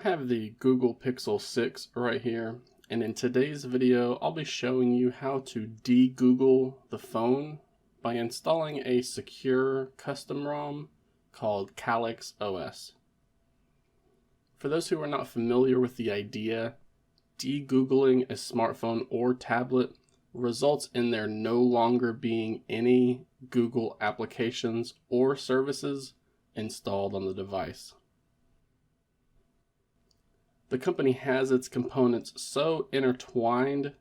have the Google Pixel 6 right here, and in today's video I'll be showing you how to de-Google the phone by installing a secure custom ROM called Calyx OS. For those who are not familiar with the idea, de-Googling a smartphone or tablet results in there no longer being any Google applications or services installed on the device. The company has its components so intertwined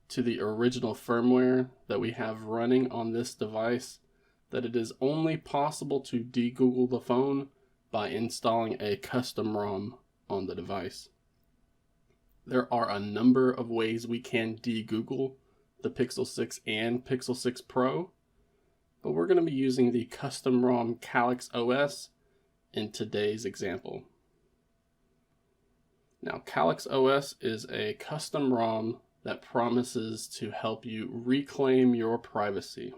to the original firmware that we have running on this device that it is only possible to de-Google the phone by installing a custom ROM on the device. There are a number of ways we can de-Google the Pixel 6 and Pixel 6 Pro, but we're going to be using the custom ROM Calyx OS in today's example. Now, Calyx OS is a custom ROM that promises to help you reclaim your privacy.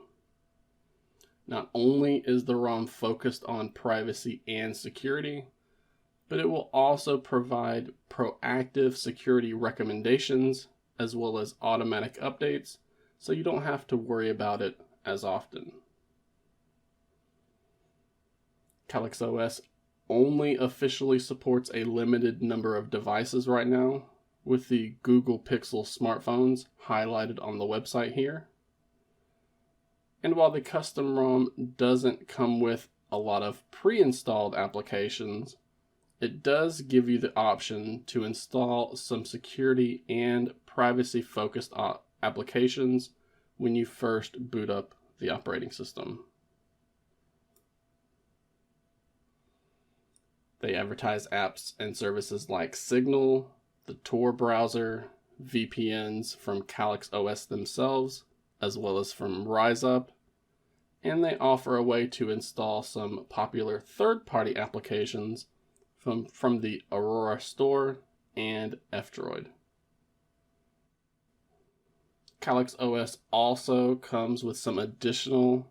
Not only is the ROM focused on privacy and security, but it will also provide proactive security recommendations as well as automatic updates, so you don't have to worry about it as often. Calyx OS only officially supports a limited number of devices right now, with the Google Pixel smartphones highlighted on the website here. And while the custom ROM doesn't come with a lot of pre-installed applications, it does give you the option to install some security and privacy-focused applications when you first boot up the operating system. They advertise apps and services like Signal, the Tor browser, VPNs from Calyx OS themselves, as well as from RiseUp, and they offer a way to install some popular third-party applications from the Aurora Store and F-Droid. Calyx OS also comes with some additional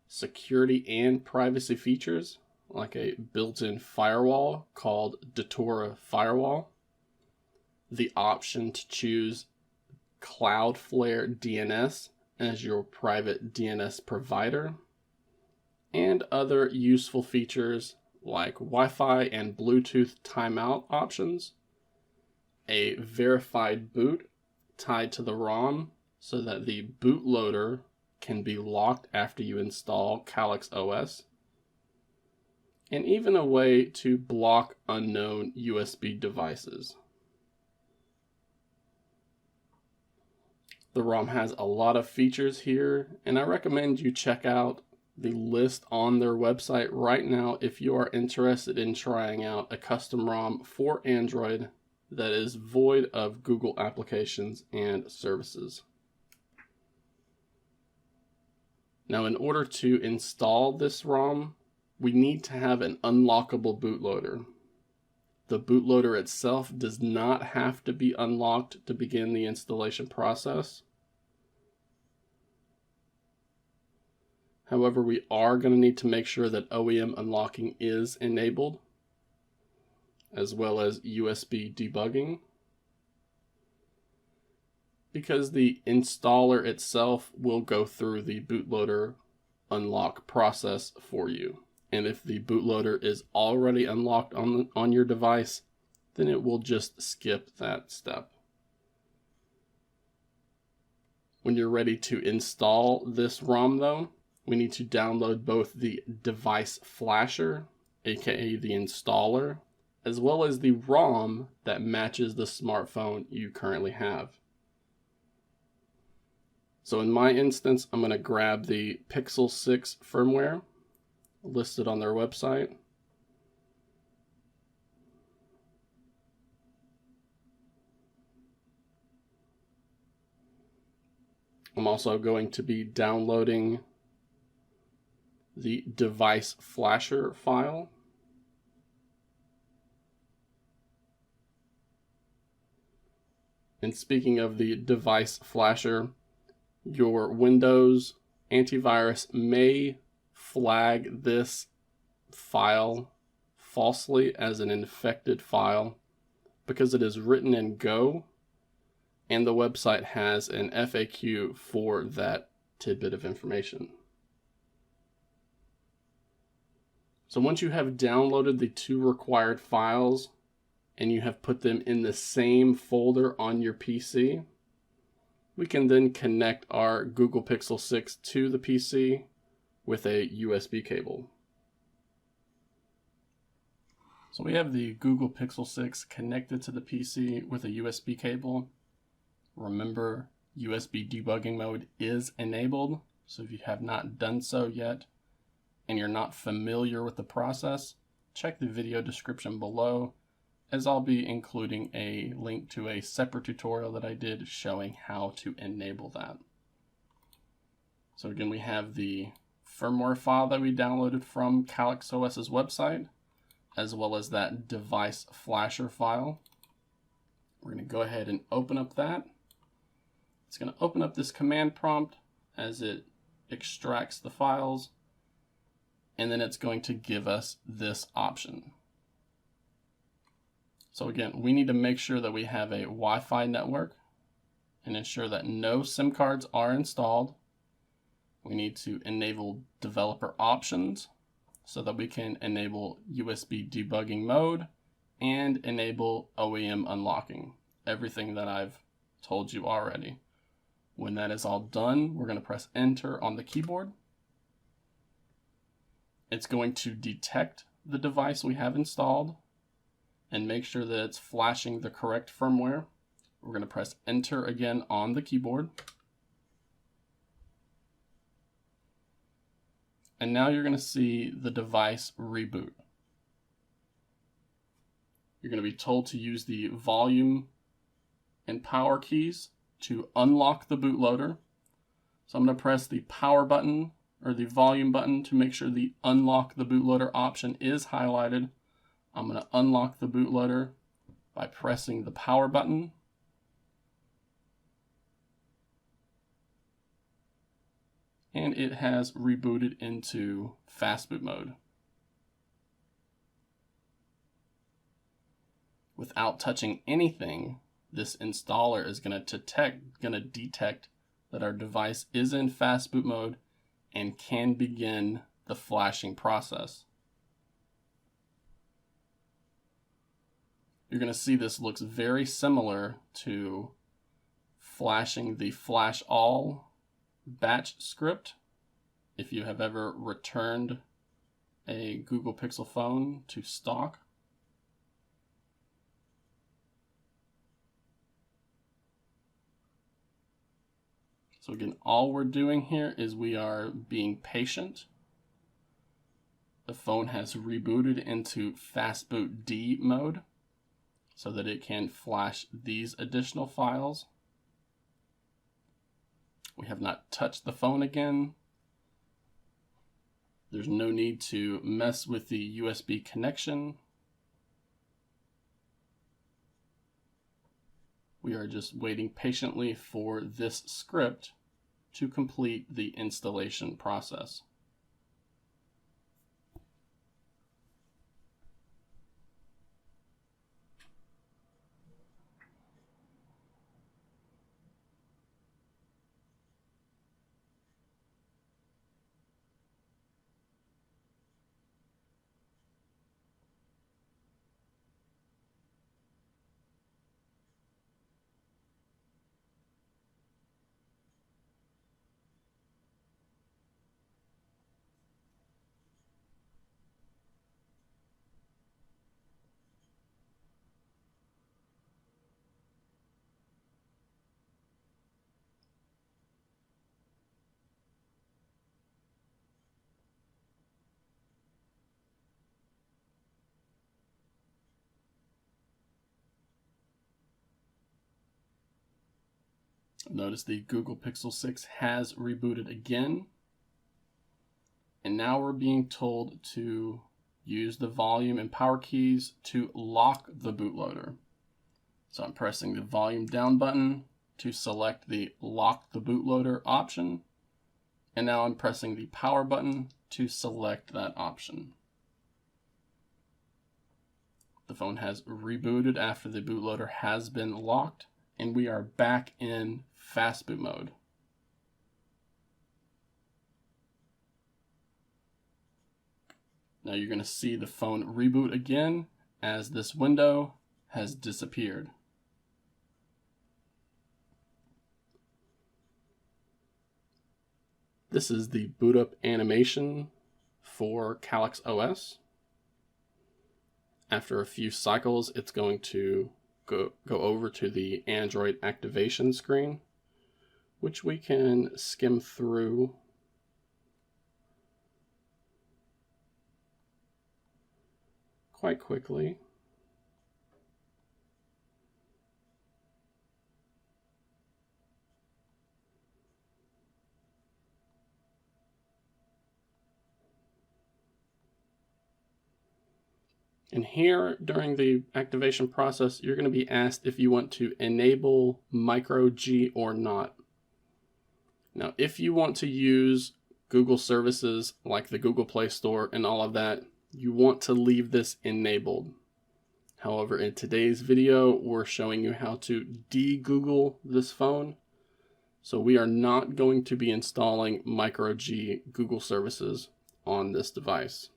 security and privacy features, like a built-in firewall called Datora Firewall, the option to choose Cloudflare DNS as your private DNS provider, and other useful features like Wi-Fi and Bluetooth timeout options, a verified boot tied to the ROM so that the bootloader can be locked after you install Calyx OS, and even a way to block unknown USB devices. The ROM has a lot of features here, and I recommend you check out the list on their website right now if you are interested in trying out a custom ROM for Android that is void of Google applications and services. Now, in order to install this ROM, we need to have an unlockable bootloader. The bootloader itself does not have to be unlocked to begin the installation process. However, we are going to need to make sure that OEM unlocking is enabled, as well as USB debugging, because the installer itself will go through the bootloader unlock process for you. And if the bootloader is already unlocked on your device, then it will just skip that step. When you're ready to install this ROM though, we need to download both the device flasher, aka the installer, as well as the ROM that matches the smartphone you currently have. So in my instance, I'm going to grab the Pixel 6 firmware listed on their website. I'm also going to be downloading the device flasher file. And speaking of the device flasher, your Windows antivirus may flag this file falsely as an infected file because it is written in Go, and the website has an FAQ for that tidbit of information. So once you have downloaded the 2 required files and you have put them in the same folder on your PC, we can then connect our Google Pixel 6 to the PC with a USB cable. So we have the Google Pixel 6 connected to the PC with a USB cable. Remember, USB debugging mode is enabled, so if you have not done so yet and you're not familiar with the process, check the video description below, as I'll be including a link to a separate tutorial that I did showing how to enable that. So again, we have the firmware file that we downloaded from Calyx OS's website, as well as that device flasher file. We're going to go ahead and open up that. It's going to open up this command prompt as it extracts the files, and then it's going to give us this option. So again, we need to make sure that we have a Wi-Fi network and ensure that no SIM cards are installed. We need to enable developer options so that we can enable USB debugging mode and enable OEM unlocking, everything that I've told you already. When that is all done, we're going to press enter on the keyboard. It's going to detect the device we have installed and make sure that it's flashing the correct firmware. We're going to press enter again on the keyboard. And now you're going to see the device reboot. You're going to be told to use the volume and power keys to unlock the bootloader. So I'm going to press the power button or the volume button to make sure the unlock the bootloader option is highlighted. I'm going to unlock the bootloader by pressing the power button. And it has rebooted into fast boot mode. Without touching anything, this installer is going to detect that our device is in fast boot mode and can begin the flashing process. You're going to see this looks very similar to flashing the flash all batch script if you have ever returned a Google Pixel phone to stock. So again, all we're doing here is we are being patient. The phone has rebooted into fast boot D mode so that it can flash these additional files. We have not touched the phone again. There's no need to mess with the USB connection. We are just waiting patiently for this script to complete the installation process. Notice the Google Pixel 6 has rebooted again. And now we're being told to use the volume and power keys to lock the bootloader. So I'm pressing the volume down button to select the lock the bootloader option. And now I'm pressing the power button to select that option. phone has rebooted after the bootloader has been locked, and we are back in fast boot mode. Now you're going to see the phone reboot again as this window has disappeared. This is the boot up animation for Calyx OS. After a few cycles, it's going to go over to the Android activation screen, which we can skim through quite quickly. And here, during the activation process, you're going to be asked if you want to enable micro G or not. Now, if you want to use Google services like the Google Play Store and all of that, you want to leave this enabled. However, in today's video, we're showing you how to de-Google this phone. So we are not going to be installing micro G Google services on this device.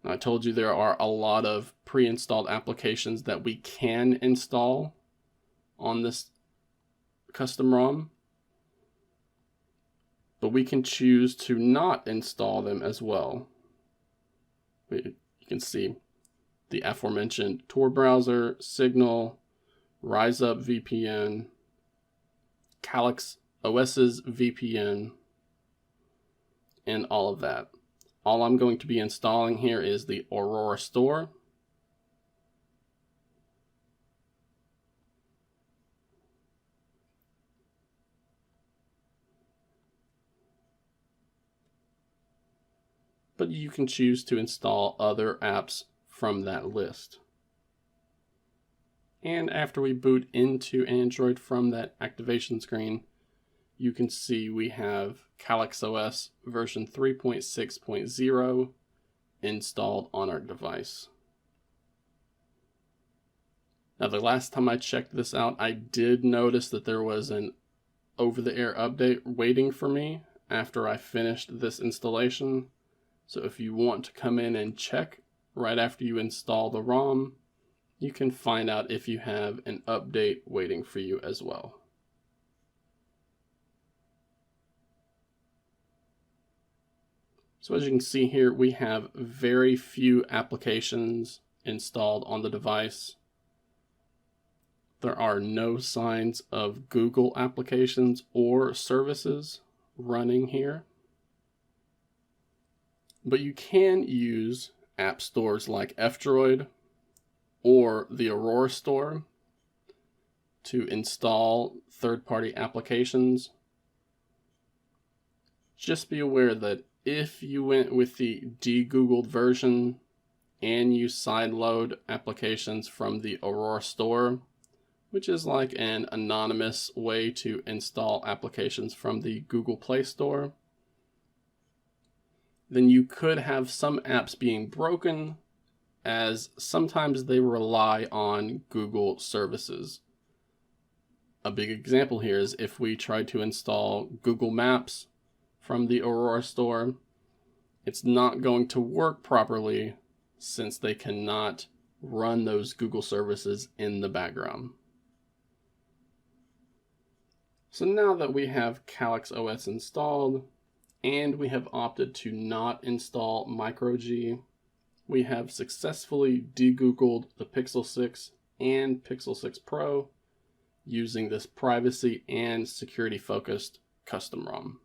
I told you there are a lot of pre-installed applications that we can install on this custom ROM, but we can choose to not install them as well. You can see the aforementioned Tor browser, Signal, RiseUp VPN, Calyx OS's VPN, and all of that. All I'm going to be installing here is the Aurora Store. But you can choose to install other apps from that list. And after we boot into Android from that activation screen, you can see we have Calyx OS version 3.6.0 installed on our device. Now, the last time I checked this out, I did notice that there was an over-the-air update waiting for me after I finished this installation. So if you want to come in and check right after you install the ROM, you can find out if you have an update waiting for you as well. So as you can see here, we have very few applications installed on the device. There are no signs of Google applications or services running here. But you can use app stores like F-Droid or the Aurora Store to install third-party applications. Just be aware that if you went with the de-Googled version and you sideload applications from the Aurora Store, which is like an anonymous way to install applications from the Google Play Store, then you could have some apps being broken, as sometimes they rely on Google services. A big example here is if we try to install Google Maps from the Aurora Store, it's not going to work properly since they cannot run those Google services in the background. So now that we have Calyx OS installed and we have opted to not install micro G, we have successfully de-Googled the Pixel 6 and Pixel 6 Pro using this privacy and security focused custom ROM.